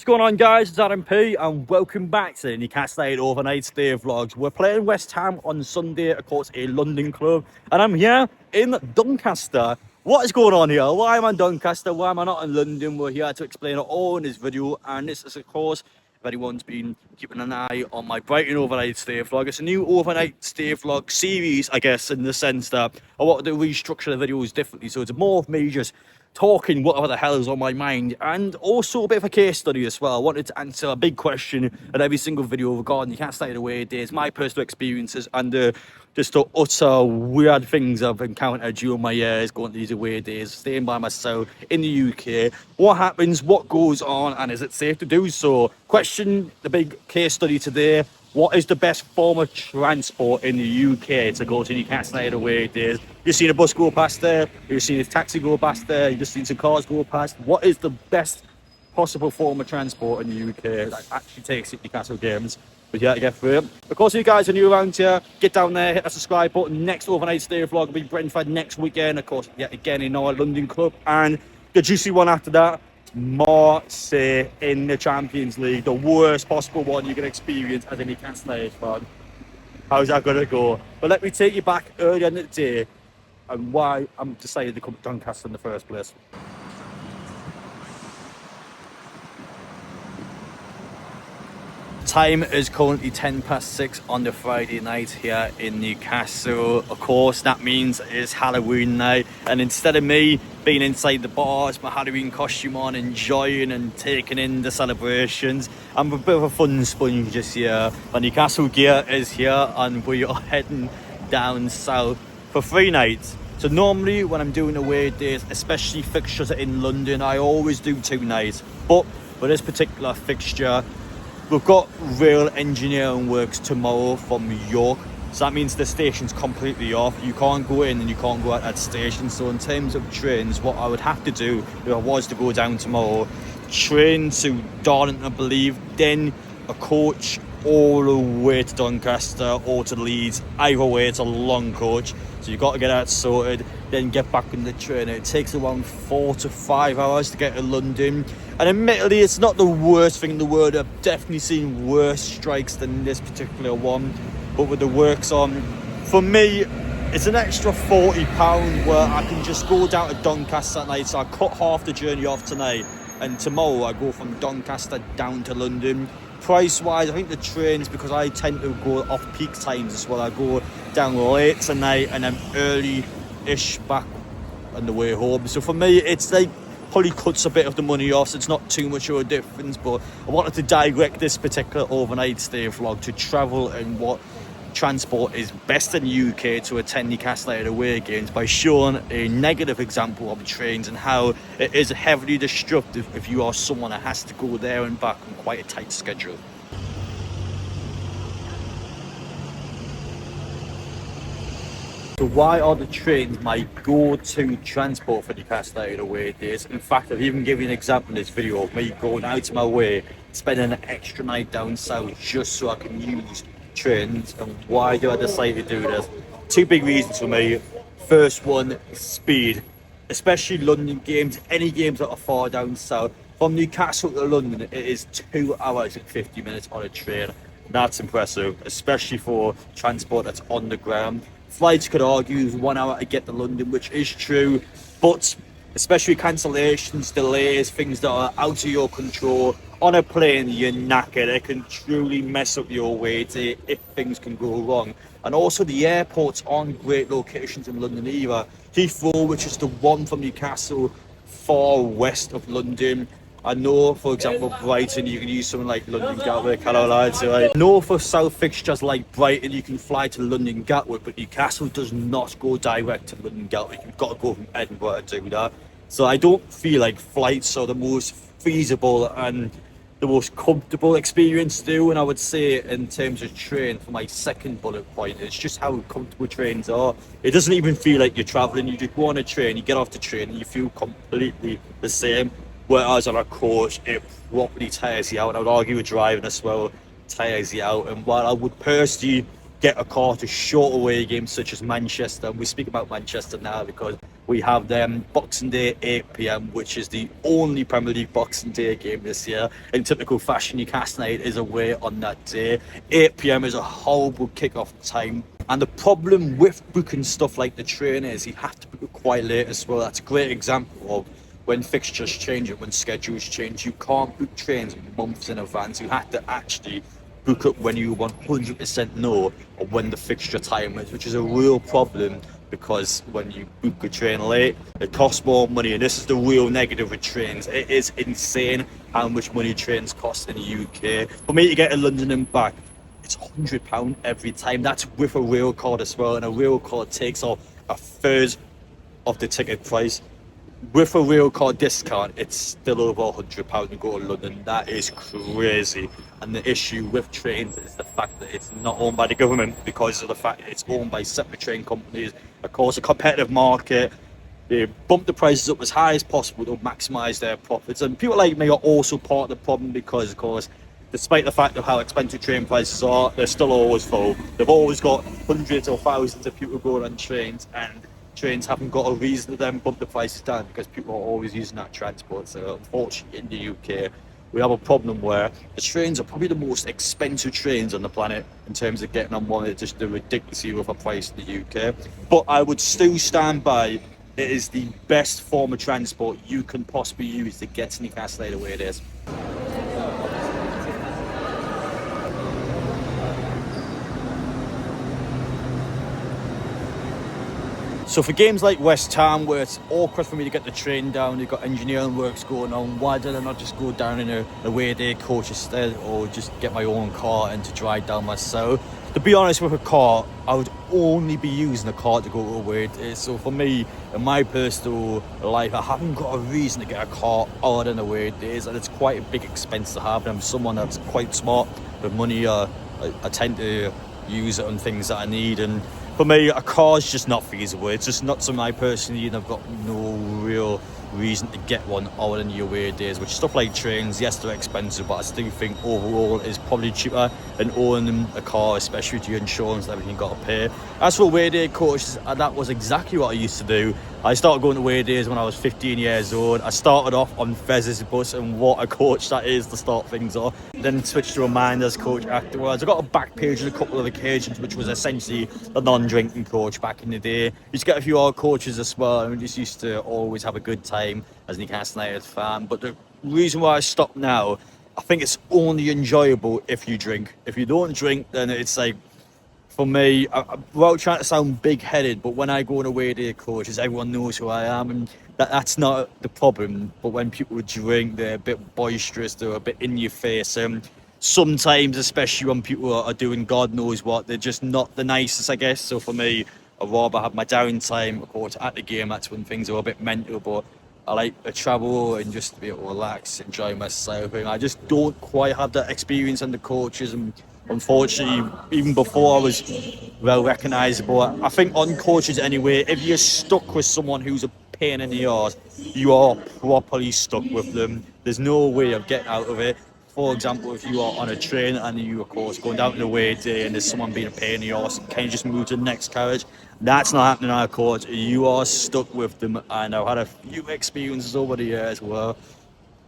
going on, guys? It's Adam P and welcome back to the Newcastle United overnight stay vlogs. We're playing West Ham on Sunday, of course, a London club, and I'm here in Doncaster. What is going on here? Why am I in Doncaster? Why am I not in London? We're here to explain it all in this video, and this is, of course, if anyone's been keeping an eye on my Brighton overnight stay vlog, it's a new overnight stay vlog series, I guess, in the sense that I wanted to restructure the videos differently, so it's more of me just talking whatever the hell is on my mind, and also a bit of a case study as well. I wanted to answer a big question in every single video regarding the Newcastle United away days, my personal experiences, and just the utter weird things I've encountered during my years going to these away days, staying by myself in the UK. What happens, what goes on, and is it safe to do so? Question, the big case study today: what is the best form of transport in the UK to go to Newcastle United away days? You've seen a bus go past there, you've seen a taxi go past there, you've just seen some cars go past. What is the best possible form of transport in the UK that actually takes it to Newcastle games? But yeah, to get through it. Of course, if you guys are new around here, get down there, hit that subscribe button. Next overnight stay vlog will be Brentford next weekend. Of course, yet again in our London club. And the juicy one after that, Marseille in the Champions League. The worst possible one you can experience as a Newcastle United fan. How's that going to go? But let me take you back earlier in the day and why I'm decided to come to Doncaster in the first place. Time is currently 6:10 on the Friday night here in Newcastle. Of course, that means it's Halloween night, and instead of me being inside the bars, my Halloween costume on, enjoying and taking in the celebrations, I'm a bit of a fun sponge this year. My Newcastle gear is here, and we are heading down south for 3 nights. So normally when I'm doing away days, especially fixtures in London, I always do 2 nights. But for this particular fixture, we've got rail engineering works tomorrow from York, so that means the station's completely off. You can't go in and you can't go out at station. So in terms of trains, what I would have to do if I was to go down tomorrow, train to Darlington, I believe, then a coach all the way to Doncaster or to Leeds. Either way, it's a long coach, so you've got to get that sorted, then get back on the train. It takes around 4 to 5 hours to get to London, and admittedly it's not the worst thing in the world. I've definitely seen worse strikes than this particular one, but with the works on, for me it's an extra £40 where I can just go down to Doncaster at night. So I cut half the journey off tonight, and tomorrow I go from Doncaster down to London. Price wise, I think the trains, because I tend to go off peak times as well, I go down late tonight and then early-ish back on the way home. So for me, it's like probably cuts a bit of the money off, so it's not too much of a difference. But I wanted to direct this particular overnight stay vlog to travel and what transport is best in the UK to attend Newcastle United away games by showing a negative example of trains and how it is heavily destructive if you are someone that has to go there and back on quite a tight schedule. So why are the trains my go-to transport for Newcastle United away days? In fact, I've even given you an example in this video of me going out of my way, spending an extra night down south just so I can use trains. And why do I decide to do this? 2 big reasons for me. First one, speed, especially London games, any games that are far down south. From Newcastle to London, it is 2 hours and 50 minutes on a train. That's impressive, especially for transport that's on the ground. Flights could argue is 1 hour to get to London, which is true, but especially cancellations, delays, things that are out of your control. On a plane, you're knackered. It can truly mess up your way day if things can go wrong. And also the airports aren't great locations in London either. Heathrow, which is the one from Newcastle, far west of London. I know, for example, Brighton, you can use something like London Gatwick. Hello lads, right? I know for south fixtures like Brighton, you can fly to London Gatwick, but Newcastle does not go direct to London Gatwick. You've got to go from Edinburgh to do that. So I don't feel like flights are the most feasible and the most comfortable experience to do. And I would say in terms of train, for my second bullet point, it's just how comfortable trains are. It doesn't even feel like you're traveling. You just go on a train, you get off the train and you feel completely the same. Whereas on a coach, it properly tires you out, and I would argue with driving as well, tires you out. And while I would personally get a car to short away games such as Manchester, and we speak about Manchester now because We have them Boxing Day 8 p.m, which is the only Premier League Boxing Day game this year. In typical fashion, Newcastle United is away on that day. 8 p.m is a horrible kick-off time. And the problem with booking stuff like the train is you have to book it quite late as well. That's a great example of when fixtures change and when schedules change. You can't book trains months in advance. You have to actually book up when you 100% know of when the fixture time is, which is a real problem because when you book a train late, it costs more money. And this is the real negative with trains. It is insane how much money trains cost in the UK. For me to get to London and back, it's £100 every time. That's with a rail card as well, and a rail card takes off a third of the ticket price. With a rail card discount, it's still over £100 to go to London. That is crazy. And the issue with trains is the fact that it's not owned by the government because of the fact that it's owned by separate train companies. Of course, a competitive market. They bump the prices up as high as possible to maximise their profits. And people like me are also part of the problem because, of course, despite the fact of how expensive train prices are, they're still always full. They've always got hundreds or thousands of people going on trains, and trains haven't got a reason to then bump the prices down because people are always using that transport. So unfortunately in the UK, we have a problem where the trains are probably the most expensive trains on the planet in terms of getting on one. It's just a ridiculously overpriced in the UK. But I would still stand by it is the best form of transport you can possibly use to get to Newcastle the way it is. So for games like West Ham, where it's awkward for me to get the train down, you've got engineering works going on, why did I not just go down in a away day coach instead, or just get my own car and to drive down myself? To be honest, with a car, I would only be using a car to go to away days. So for me, in my personal life, I haven't got a reason to get a car other than away days, and it's quite a big expense to have. And I'm someone that's quite smart with money. I tend to use it on things that I need, and for me, a car's just not feasible. It's just not something I personally need, and I've got no real reason to get one other than the away days. Which stuff like trains, yes, they're expensive, but I still think overall is probably cheaper than owning a car, especially with your insurance and everything you've got to pay. As for away day coaches, that was exactly what I used to do. I started going to away days when I was 15 years old. I started off on Fez's bus, and what a coach that is to start things off. Then switched to a Minders coach afterwards. I got a back page on a couple of occasions, which was essentially a non-drinking coach back in the day. Used to get a few odd coaches as well, and we just used to always have a good time as a Newcastle United fan. But the reason why I stopped now, I think it's only enjoyable if you drink. If you don't drink, then it's like, for me, without trying to sound big-headed, but when I go on away day coaches, everyone knows who I am, and that's not the problem. But when people drink, they're a bit boisterous, they're a bit in your face, and sometimes, especially when people are doing God knows what, they're just not the nicest, I guess. So for me, I'd rather have my downtime, of course, at the game. That's when things are a bit mental, but I like to travel and just to be able to relax, enjoy myself, and I just don't quite have that experience on the coaches. And unfortunately, even before I was well recognisable, I think on coaches anyway, if you're stuck with someone who's a pain in the arse, you are properly stuck with them. There's no way of getting out of it. For example, if you are on a train and you, of course, going down to the away day and there's someone being a pain in the arse, can you just move to the next carriage? That's not happening on a coach. You are stuck with them, and I've had a few experiences over the years where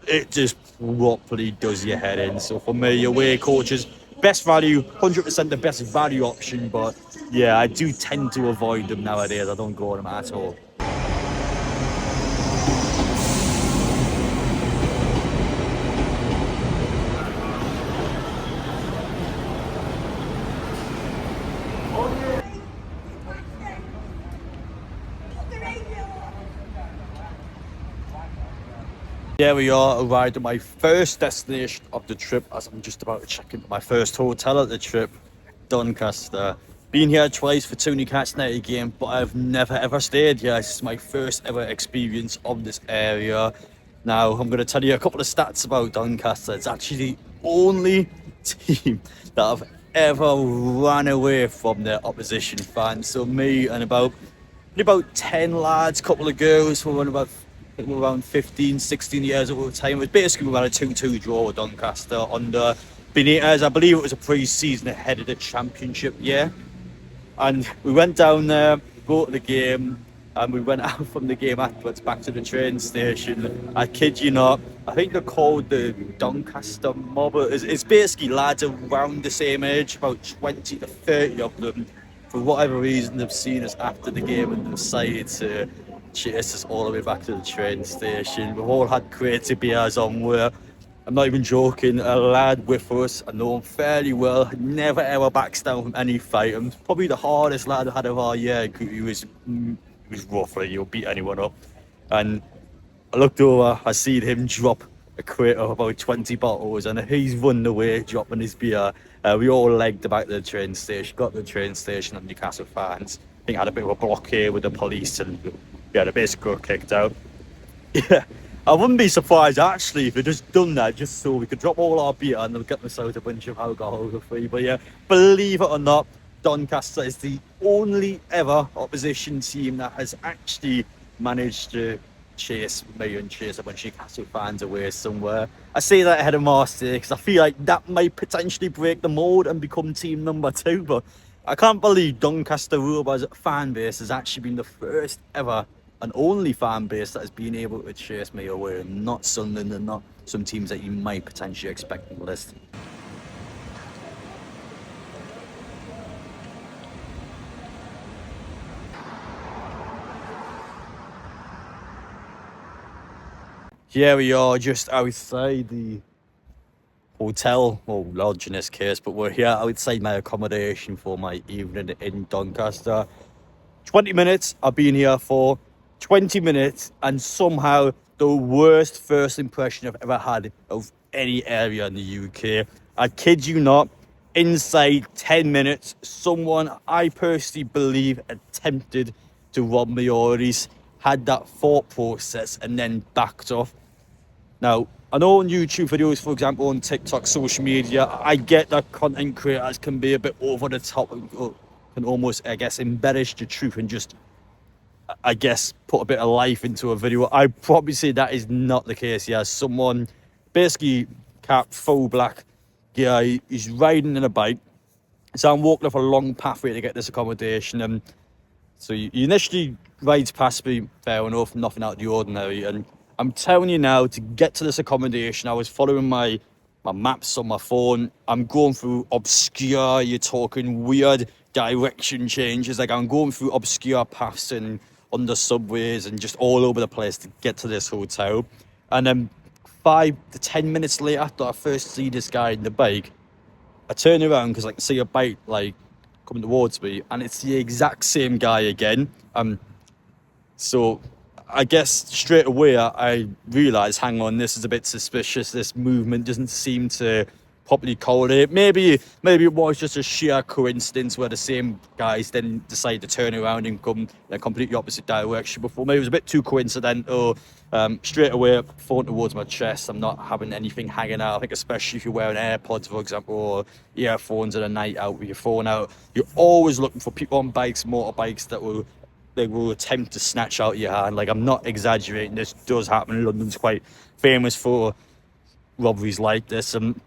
it just properly does your head in. So for me, away coaches, best value, 100% the best value option, but yeah, I do tend to avoid them nowadays. I don't go on them at all. Here we are, arrived at my first destination of the trip, as I'm just about to check into my first hotel of the trip, Doncaster. Been here twice for 2 Newcastle United games, but I've never ever stayed here. This is my first ever experience of this area. Now, I'm going to tell you a couple of stats about Doncaster. It's actually the only team that I've ever ran away from their opposition fans. So me and about 10 lads, couple of girls who were around 15, 16 years old at the time. It was basically about a 2-2 draw with Doncaster under Benitez. I believe it was a pre-season ahead of the championship year. And we went down there, go to the game. and we went out from the game afterwards back to the train station. I kid you not, I think they're called the Doncaster mob. It's basically lads around the same age, about 20 to 30 of them. For whatever reason, they've seen us after the game and decided to chase us all the way back to the train station. We've all had crazy beers on. I'm not even joking, a lad with us, I know him fairly well, never ever backs down from any fight. And probably the hardest lad I had of our year. He was rough, like, he'll beat anyone up. And I looked over, I seen him drop a crate of about 20 bottles, and he's run away dropping his beer. We all legged the back to the train station, got to the train station at Newcastle fans. I think I had a bit of a blockade with the police, and yeah, they basically got kicked out. Yeah, I wouldn't be surprised actually if they just done that just so we could drop all our beer and they'll get themselves a bunch of alcohol for free. But yeah, believe it or not, Doncaster is the only ever opposition team that has actually managed to chase me and chase a bunch of Newcastle fans away somewhere. I say that ahead of Marseille because I feel like that might potentially break the mold and become team number 2. But I can't believe Doncaster Rovers fan base has actually been the first ever and only fan base that has been able to chase me away, and not Sunderland and not some teams that you might potentially expect on the list. Here we are just outside the hotel, or lodge in this case, but we're here outside my accommodation for my evening in Doncaster. 20 minutes I've been here for, 20 minutes, and somehow the worst first impression I've ever had of any area in the UK. I kid you not, inside 10 minutes, someone I personally believe attempted to rob me, or at least had that thought process and then backed off. Now, I know on YouTube videos, for example, on TikTok, social media, I get that content creators can be a bit over the top and can almost, I guess, embellish the truth and just, I guess, put a bit of life into a video. I probably say that is not the case here. Someone, basically, cap, full black guy, he's riding in a bike. So I'm walking up a long pathway to get this accommodation. And so he initially rides past me, fair enough, nothing out of the ordinary. And I'm telling you now, to get to this accommodation, I was following my maps on my phone. I'm going through obscure, you're talking weird direction changes. Like, I'm going through obscure paths and under subways and just all over the place to get to this hotel. And then 5 to 10 minutes later, after I first see this guy in the bike, I turn around because I can see a bike like coming towards me, and it's the exact same guy again. So I guess straight away I realised, hang on, this is a bit suspicious. This movement doesn't seem to properly correlate. Maybe it was just a sheer coincidence where the same guys then decide to turn around and come in a completely opposite direction before. Maybe it was a bit too coincidental. Straight away, phone towards my chest. I'm not having anything hanging out. I think especially if you're wearing AirPods, for example, or earphones on a night out with your phone out, you're always looking for people on bikes, motorbikes that will attempt to snatch out your hand. Like, I'm not exaggerating. This does happen. London's quite famous for robberies like this. And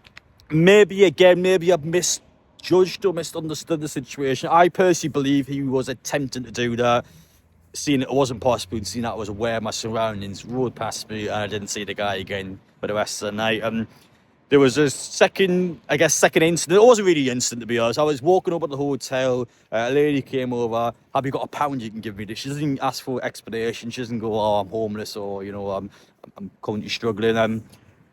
maybe I've misjudged or misunderstood the situation. I personally believe he was attempting to do that. Seeing it wasn't possible, and seeing that I was aware of my surroundings, rode past me, and I didn't see the guy again for the rest of the night. There was a second incident. It wasn't really an incident, to be honest. I was walking up at the hotel. A lady came over. Have you got a pound you can give me? She doesn't ask for explanation. She doesn't go, oh, I'm homeless, or, I'm currently struggling.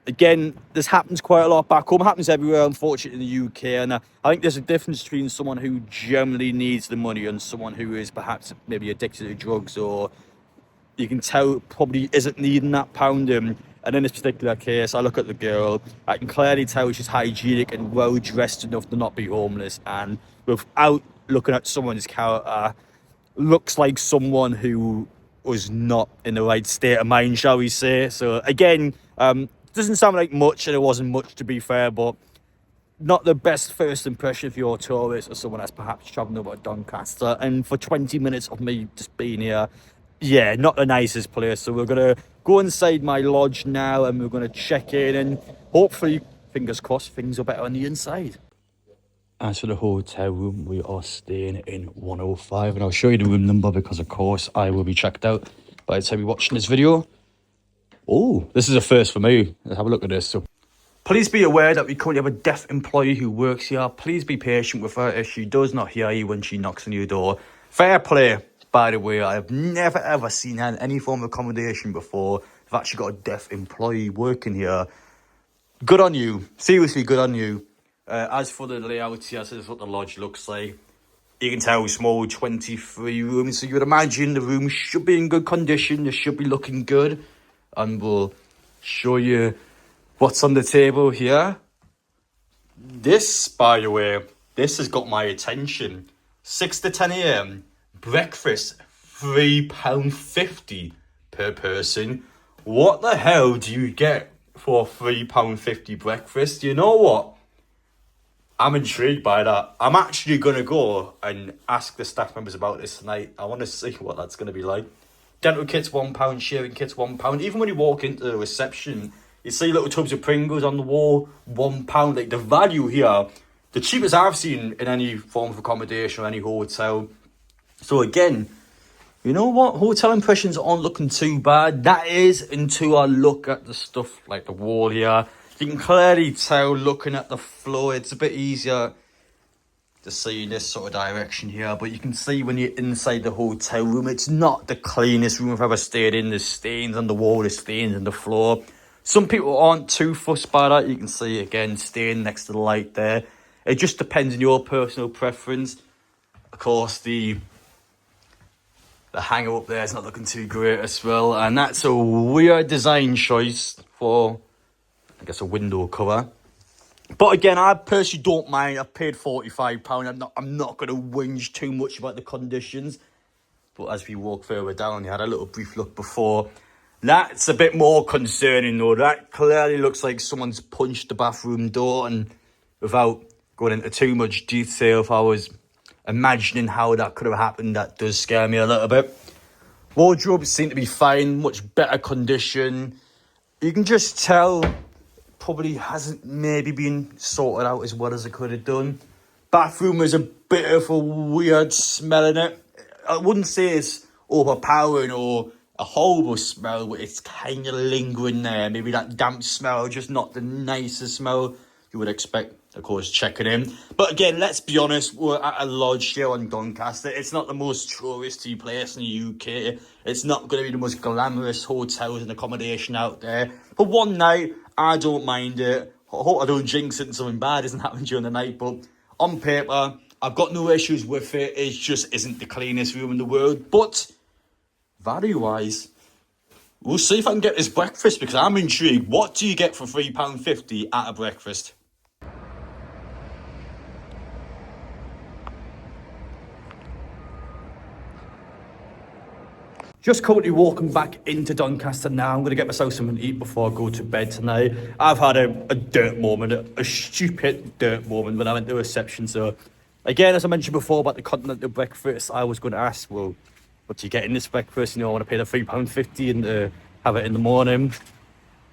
Again, this happens quite a lot back home. It happens everywhere, unfortunately, in the UK. And I think there's a difference between someone who generally needs the money and someone who is perhaps maybe addicted to drugs, or you can tell probably isn't needing that pound. And in this particular case, I look at the girl. I can clearly tell she's hygienic and well dressed enough to not be homeless. And without looking at someone's character, looks like someone who was not in the right state of mind, shall we say. So again, doesn't sound like much, and it wasn't much, to be fair, but not the best first impression if you're a tourist or someone that's perhaps travelling over Doncaster. And for 20 minutes of me just being here, yeah, not the nicest place. So we're going to go inside my lodge now, and we're going to check in, and hopefully, fingers crossed, things are better on the inside. As for the hotel room, we are staying in 105, and I'll show you the room number because, of course, I will be checked out by the time you're watching this video. Oh, this is a first for me. Let's have a look at this. So, please be aware that we currently have a deaf employee who works here. Please be patient with her if she does not hear you when she knocks on your door. Fair play, by the way. I have never ever seen her in any form of accommodation before. I've actually got a deaf employee working here. Good on you. Seriously, good on you. As for the layout here, so this is what the lodge looks like. You can tell small 23 rooms, so you would imagine the room should be in good condition. They should be looking good. And we'll show you what's on the table here. This, by the way, this has got my attention. 6 to 10 a.m. breakfast, £3.50 per person. What the hell do you get for £3.50 breakfast? You know what? I'm intrigued by that. I'm actually going to go and ask the staff members about this tonight. I want to see what that's going to be like. Dental kits £1, shaving kits £1. Even when you walk into the reception, you see little tubs of Pringles on the wall, £1. Like, the value here, the cheapest I've seen in any form of accommodation or any hotel. So again, you know what? Hotel impressions aren't looking too bad. That is until I look at the stuff like the wall here. You can clearly tell looking at the floor, it's a bit easier to see in this sort of direction here. But you can see when you're inside the hotel room, it's not the cleanest room I've ever stayed in. There's stains on the wall, there's stains on the floor. Some people aren't too fussed by that. You can see, again, stain next to the light there. It just depends on your personal preference. Of course, the hanger up there is not looking too great as well. And that's a weird design choice for, I guess, a window cover. But again, I personally don't mind. I've paid £45. I'm not going to whinge too much about the conditions. But as we walk further down, you had a little brief look before. That's a bit more concerning though. That clearly looks like someone's punched the bathroom door. And without going into too much detail, if I was imagining how that could have happened, that does scare me a little bit. Wardrobes seem to be fine, much better condition. You can just tell probably hasn't maybe been sorted out as well as it could have done. Bathroom is a bit of a weird smell in it. I wouldn't say it's overpowering or a horrible smell, but it's kind of lingering there. Maybe that damp smell, just not the nicest smell you would expect, of course, checking in. But again, let's be honest, we're at a lodge here on Doncaster. It's not the most touristy place in the UK. It's not going to be the most glamorous hotels and accommodation out there. But one night, I don't mind it. I hope I don't jinx it and something bad isn't happening during the night. But on paper, I've got no issues with it. It just isn't the cleanest room in the world. But value-wise, we'll see if I can get this breakfast because I'm intrigued. What do you get for £3.50 at a breakfast? Just currently walking back into Doncaster now. I'm going to get myself something to eat before I go to bed tonight. I've had a dirt moment, a stupid dirt moment when I went to reception. So, again, as I mentioned before about the continental breakfast, I was going to ask, well, what do you get in this breakfast? You know, I want to pay the £3.50 and have it in the morning.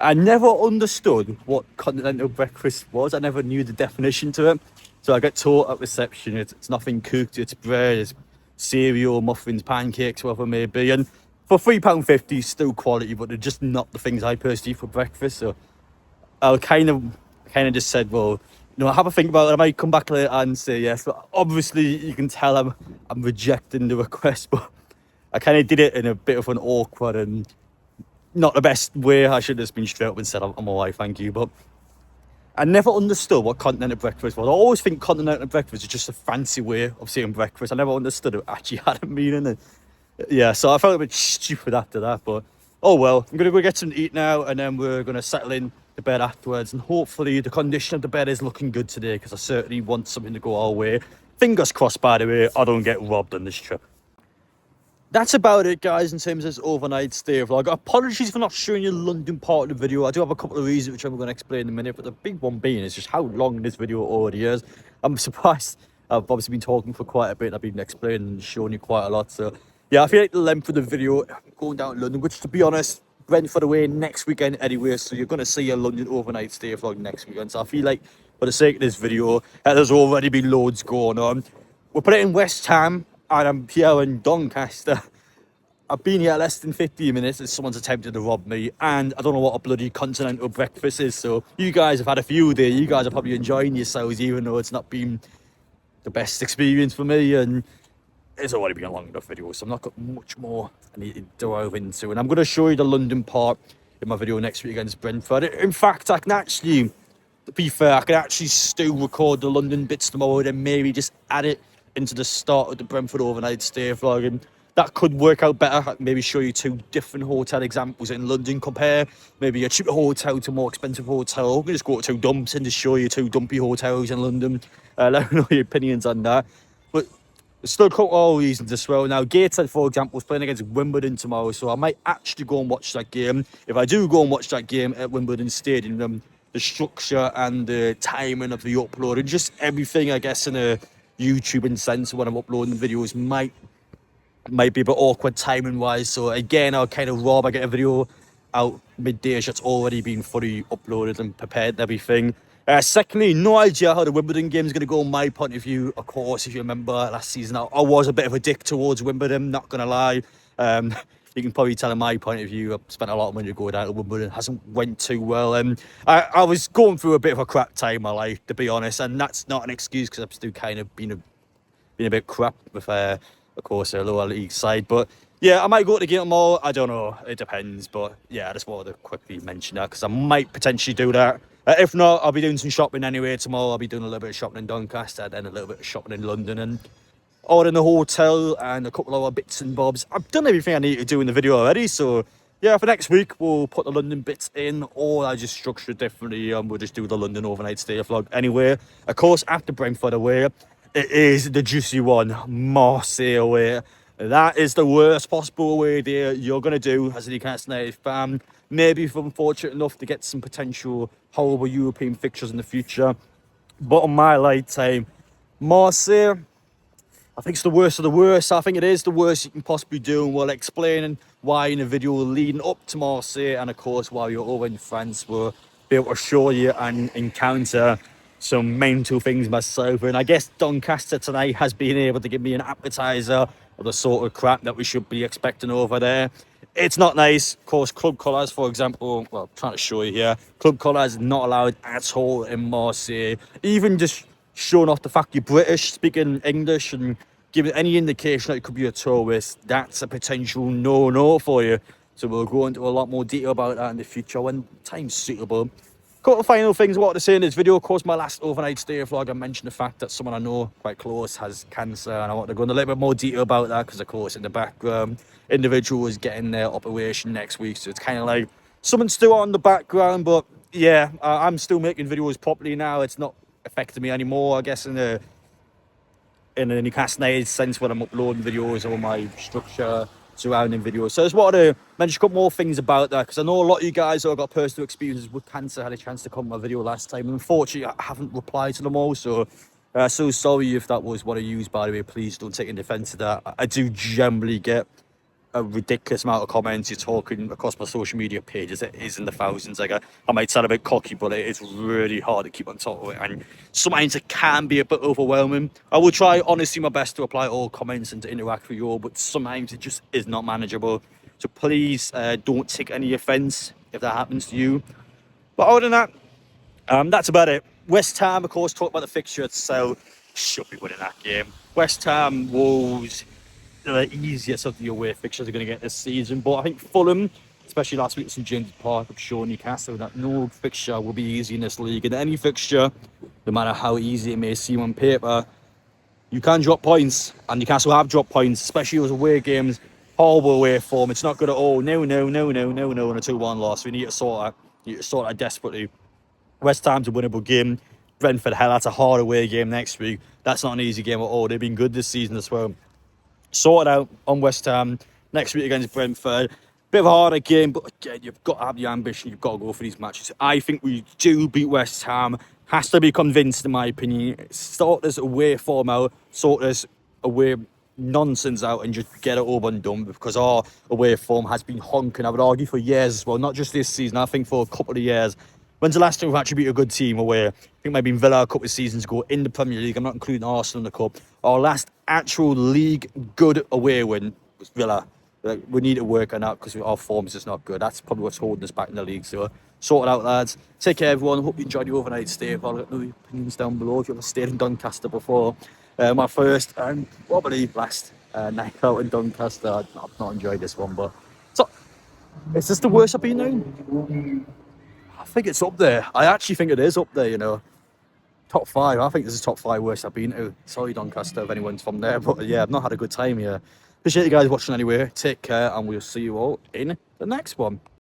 I never understood what continental breakfast was. I never knew the definition to it. So I get taught at reception, it's nothing cooked, it's bread, it's cereal, muffins, pancakes, whatever it may be. And for £3.50, still quality, but they're just not the things I personally eat for breakfast. So I kind of just said, well, you know, have a think about it. I might come back later and say yes. But obviously, you can tell I'm rejecting the request. But I kind of did it in a bit of an awkward and not the best way. I should have just been straight up and said, I'm all right, thank you. But I never understood what continental breakfast was. I always think continental breakfast is just a fancy way of saying breakfast. I never understood it actually had a meaning. And yeah, so I felt a bit stupid after that. But oh well, I'm going to go get something to eat now. And then we're going to settle in the bed afterwards. And hopefully the condition of the bed is looking good today because I certainly want something to go our way. Fingers crossed, by the way, I don't get robbed on this trip. That's about it, guys, in terms of this overnight stay vlog. Apologies for not showing you the London part of the video. I do have a couple of reasons which I'm going to explain in a minute, but the big one being is just how long this video already is. I'm surprised. I've obviously been talking for quite a bit. I've been explaining and showing you quite a lot. So, yeah, I feel like the length of the video, going down to London, which, to be honest, Brentford away next weekend anyway. So you're going to see a London overnight stay vlog next weekend. So I feel like for the sake of this video, there's already been loads going on. We're putting West Ham, and I'm here in Doncaster. I've been here less than 15 minutes and someone's attempted to rob me, and I don't know what a bloody continental breakfast is. So you guys have had a few there. You guys are probably enjoying yourselves, even though it's not been the best experience for me, and it's already been a long enough video, so I'm not got much more I need to dive into. And I'm going to show you the London part in my video next week against Brentford. In fact, I can actually, to be fair, I can actually still record the London bits tomorrow, then maybe just add it into the start of the Brentford overnight stay vlog. And that could work out better. I can maybe show you 2 different hotel examples in London, compare maybe a cheaper hotel to a more expensive hotel. We can just go to 2 dumps and just show you 2 dumpy hotels in London. Let me know your opinions on that. But there's still all reasons as well. Now, Gateshead, for example, is playing against Wimbledon tomorrow, so I might actually go and watch that game. If I do go and watch that game at Wimbledon Stadium, the structure and the timing of the upload and just everything, I guess, in a YouTubing sense when I'm uploading videos might be a bit awkward timing wise. So again, I'll kind of rather get a video out midday that's already been fully uploaded and prepared and everything. Secondly, no idea how the Wimbledon game is going to go in my point of view. Of course, if you remember last season, I was a bit of a dick towards Wimbledon, not going to lie. You can probably tell in my point of view, I've spent a lot of money to go down to Wimbledon. It hasn't went too well. I was going through a bit of a crap time in my life, to be honest, and that's not an excuse because I've still kind of been a bit crap with, of course, a lower league side. But yeah, I might go to the game tomorrow. I don't know. It depends. But yeah, I just wanted to quickly mention that because I might potentially do that. If not, I'll be doing some shopping anyway tomorrow. I'll be doing a little bit of shopping in Doncaster, then a little bit of shopping in London, and ordering a hotel and a couple of other bits and bobs. I've done everything I need to do in the video already. So yeah, for next week, we'll put the London bits in, or I just structure it differently. We'll just do the London overnight stay vlog anyway. Of course, after Brentford away, it is the juicy one, Marseille away. That is the worst possible away day you're going to do as a Newcastle United fan. Maybe if I'm fortunate enough to get some potential horrible European fixtures in the future. But on my lifetime, Marseille, I think it's the worst of the worst. I think it is the worst you can possibly do, and we'll explain why in the video leading up to Marseille, and of course while you're over in France, we'll be able to show you and encounter some mental things myself. And I guess Doncaster tonight has been able to give me an appetizer of the sort of crap that we should be expecting over there. It's not nice. Of course, club colours, for example, well, I'm trying to show you here, club colours not allowed at all in Marseille. Even just showing off the fact you're British, speaking English, and giving any indication that it could be a tourist, that's a potential no-no for you. So we'll go into a lot more detail about that in the future when time's suitable. Couple of final things I wanted to say in this video. Of course, my last overnight stay vlog, I mentioned the fact that someone I know quite close has cancer, and I want to go into a little bit more detail about that because, of course, in the background, individual is getting their operation next week, so it's kind of like something's still on the background. But yeah, I'm still making videos properly now. It's not affecting me anymore, I guess, in the Newcastle United sense when I'm uploading videos or my structure surrounding videos. So I just wanted to mention a couple more things about that because I know a lot of you guys who have got personal experiences with cancer had a chance to come on my video last time. Unfortunately, I haven't replied to them all, so so sorry if that was what I used, by the way. Please don't take any offence to that. I do generally get a ridiculous amount of comments. You're talking across my social media pages, it is in the thousands. Like I might sound a bit cocky, but it's really hard to keep on top of it, and sometimes it can be a bit overwhelming. I will try honestly my best to reply all comments and to interact with you all, but sometimes it just is not manageable. So please don't take any offence if that happens to you. But other than that, that's about it. West Ham, of course, talk about the fixture itself, should be winning that game. West Ham, Wolves, the easiest of the away fixtures are going to get this season. But I think Fulham, especially last week at St James Park, I'm sure Newcastle, that no fixture will be easy in this league. And any fixture, no matter how easy it may seem on paper, you can drop points. And Newcastle have dropped points, especially those away games. Horrible away form. It's not good at all. No, and a 2-1 loss. We need to sort that desperately. West Ham's a winnable game. Brentford, hell, that's a hard away game next week. That's not an easy game at all. They've been good this season as well. Sorted out on West Ham next week against Brentford. Bit of a harder game, but again, you've got to have the ambition. You've got to go for these matches. I think we do beat West Ham. Has to be convinced, in my opinion. Sort this away form out. Sort this away nonsense out and just get it over and done, because our away form has been honking, I would argue, for years as well. Not just this season. I think for a couple of years When's the last time we've actually beat a good team away? I think maybe in Villa a couple of seasons ago in the Premier League. I'm not including Arsenal in the cup. Our last actual league good away win was Villa. Like, we need to work on that because our form is just not good. That's probably what's holding us back in the league. So sort it out, lads. Take care, everyone. Hope you enjoyed your overnight stay. I'll let your opinions down below if you've ever stayed in Doncaster before. My first and probably last night out in Doncaster. I've not enjoyed this one, but so is this the worst I've been now? I think it's up there. I actually think it is up there, you know. Top five. I think this is top five worst I've been to. Sorry, Doncaster, if anyone's from there. But yeah, I've not had a good time here. Appreciate you guys watching anyway. Take care, and we'll see you all in the next one.